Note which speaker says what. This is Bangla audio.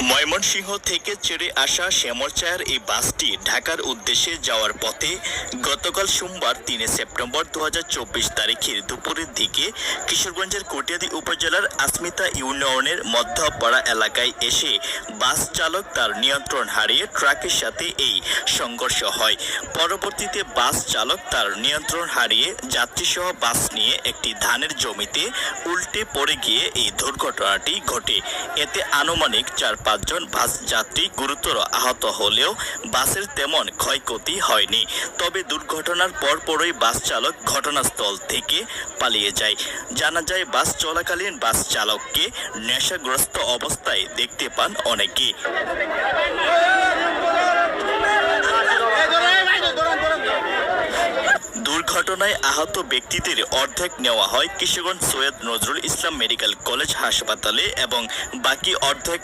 Speaker 1: ময়মনসিংহ থেকে ছেড়ে আসা শ্যামলচায়ার এই বাসটি ঢাকার উদ্দেশ্যে যাওয়ার পথে গতকাল সোমবার ৩ সেপ্টেম্বর ২০২৪ তারিখের দুপুরের দিকে কিশোরগঞ্জের কটিয়াদী উপজেলার আসমিতা ইউনিয়নের মধ্যপাড়া এলাকায় এসে বাস চালক তার নিয়ন্ত্রণ হারিয়ে ট্রাকের সাথে এই সংঘর্ষ হয়। পরবর্তীতে বাস চালক তার নিয়ন্ত্রণ হারিয়ে যাত্রীসহ বাস নিয়ে একটি ধানের জমিতে উল্টে পড়ে গিয়ে এই দুর্ঘটনাটি ঘটে। এতে আনুমানিক ৪-৫ জন বাস যাত্রী গুরুতর আহত হলেও বাসের তেমন ক্ষয়ক্ষতি হয়নি। তবে দুর্ঘটনার পরপরই বাস চালক ঘটনাস্থল থেকে পালিয়ে যায়। জানা যায়, বাস চলাকালীন বাস চালককে নেশাগ্রস্ত অবস্থায় দেখতে পান অনেকে। দুর্ঘটনায় আহত ব্যক্তিদের অর্ধেক নেওয়া হয় কিশোরগঞ্জ সৈয়দ নজরুল ইসলাম মেডিকেল কলেজ হাসপাতালে এবং বাকি অর্ধেক